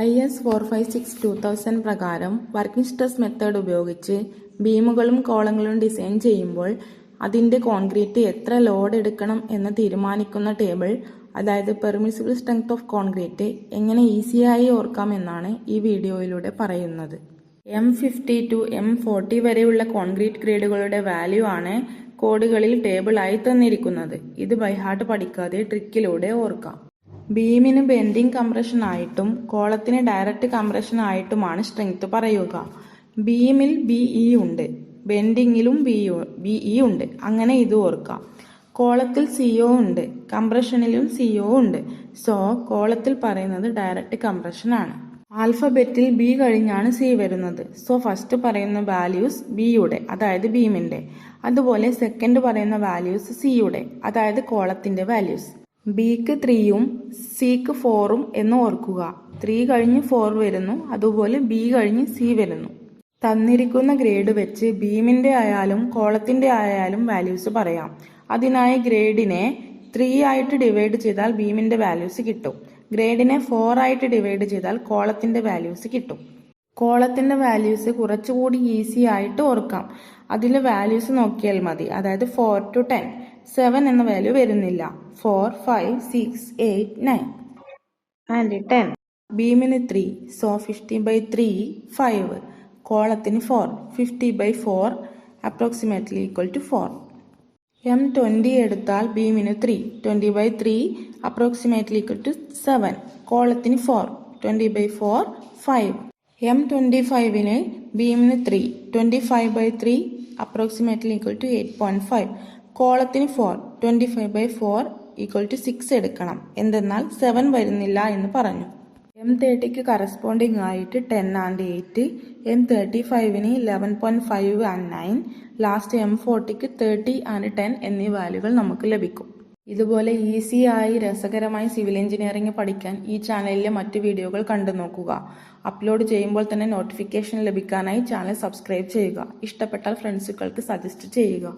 IS 456-2000 പ്രകാരം working stress method ഉപയോഗിച്ച് ബീമുകളും കോളങ്ങളും design ചെയ്യുമ്പോൾ അതിൻ്റെ കോൺക്രീറ്റ് എത്ര ലോഡ് എടുക്കണം എന്ന് തീരുമാനിക്കുന്ന ടേബിൾ, അതായത് പെർമിസിബിൾ സ്ട്രെങ്ത് ഓഫ് കോൺക്രീറ്റ്, എങ്ങനെ ഈസിയായി ഓർക്കാം എന്നാണ് ഈ വീഡിയോയിലൂടെ പറയുന്നത്. M50 to M40 വരെയുള്ള കോൺക്രീറ്റ് ഗ്രേഡുകളുടെ വാല്യൂ ആണ് കോഡുകളിൽ ടേബിളായി തന്നിരിക്കുന്നത്. ഇത് ബൈഹാർട്ട് പഠിക്കാതെ ട്രിക്കിലൂടെ ഓർക്കാം. ബീമിന് ബെൻഡിങ് കംപ്രഷൻ ആയിട്ടും കോളത്തിന് ഡയറക്റ്റ് കംപ്രഷൻ ആയിട്ടുമാണ് സ്ട്രെങ്ത് പറയുക. ബീമിൽ BE ഉണ്ട്, ബെൻഡിങ്ങിലും BE ഉണ്ട്. അങ്ങനെ ഇത് ഓർക്കാം. കോളത്തിൽ CO ഉണ്ട്, കംപ്രഷനിലും CO ഉണ്ട്. സോ കോളത്തിൽ പറയുന്നത് ഡയറക്റ്റ് കംപ്രഷൻ ആണ്. ആൽഫബറ്റിൽ B കഴിഞ്ഞാണ് C വരുന്നത്. സോ ഫസ്റ്റ് പറയുന്ന വാല്യൂസ് Bയുടെ, അതായത് ബീമിന്റെ. അതുപോലെ സെക്കൻഡ് പറയുന്ന വാല്യൂസ് Cയുടെ, അതായത് കോളത്തിന്റെ വാല്യൂസ്. Bക്ക് 3ഉം Cക്ക് 4ഉം എന്ന് ഓർക്കുക. 3 കഴിഞ്ഞ് 4 വരുന്നു, അതുപോലെ B കഴിഞ്ഞ് C വരുന്നു. തന്നിരിക്കുന്ന ഗ്രേഡ് വെച്ച് ബീമിന്റെ ആയാലും കോളത്തിന്റെ ആയാലും വാല്യൂസ് പറയാം. അതിനായി ഗ്രേഡിനെ 3 ആയിട്ട് ഡിവൈഡ് ചെയ്താൽ ബീമിന്റെ വാല്യൂസ് കിട്ടും. ഗ്രേഡിനെ 4 ആയിട്ട് ഡിവൈഡ് ചെയ്താൽ കോളത്തിന്റെ വാല്യൂസ് കിട്ടും. കോളത്തിന്റെ വാല്യൂസ് കുറച്ചുകൂടി ഈസി ആയിട്ട് ഓർക്കാം. അതിൽ വാല്യൂസ് നോക്കിയാൽ മതി. അതായത് 4 to 10. 7 എന്ന വാല്യൂ വരുന്നില്ല. 4, 5, 6, 8, 9 ആൻഡ് 10. ബീമിന് 3, സോ 50/3 5. കോളത്തിന് 4, 50/4 അപ്രോക്സിമേറ്റ്ലി ഈക്വൽ ടു 4. M20 എടുത്താൽ ബീമിന് 3, 20/3 അപ്രോക്സിമേറ്റ്ലി ഈക്വൽ ടു 7. കോളത്തിന് 4, 20/4 5. M25ന് ബീമിന് 3, 25/3 അപ്രോക്സിമേറ്റ്ലി ഈക്വൽ ടു 8.5. കോളത്തിന് 4, 25/4 ഈക്വൽ ടു 6 എടുക്കണം. എന്തെന്നാൽ 7 വരുന്നില്ല എന്ന് പറഞ്ഞു. M30ക്ക് കറസ്പോണ്ടിങ് ആയിട്ട് 10 ആൻഡ് 8, M35ന് 11.5 ആൻഡ് 9, ലാസ്റ്റ് M40ക്ക് 30 ആൻഡ് 10 എന്നീ വാല്യൂകൾ നമുക്ക് ലഭിക്കും. ഇതുപോലെ ഈസിയായി രസകരമായി സിവിൽ എഞ്ചിനീയറിംഗ് പഠിക്കാൻ ഈ ചാനലിലെ മറ്റ് വീഡിയോകൾ കണ്ടു നോക്കുക. അപ്ലോഡ് ചെയ്യുമ്പോൾ തന്നെ നോട്ടിഫിക്കേഷൻ ലഭിക്കാനായി ചാനൽ സബ്സ്ക്രൈബ് ചെയ്യുക. ഇഷ്ടപ്പെട്ടാൽ ഫ്രണ്ട്സുകൾക്ക് സജസ്റ്റ് ചെയ്യുക.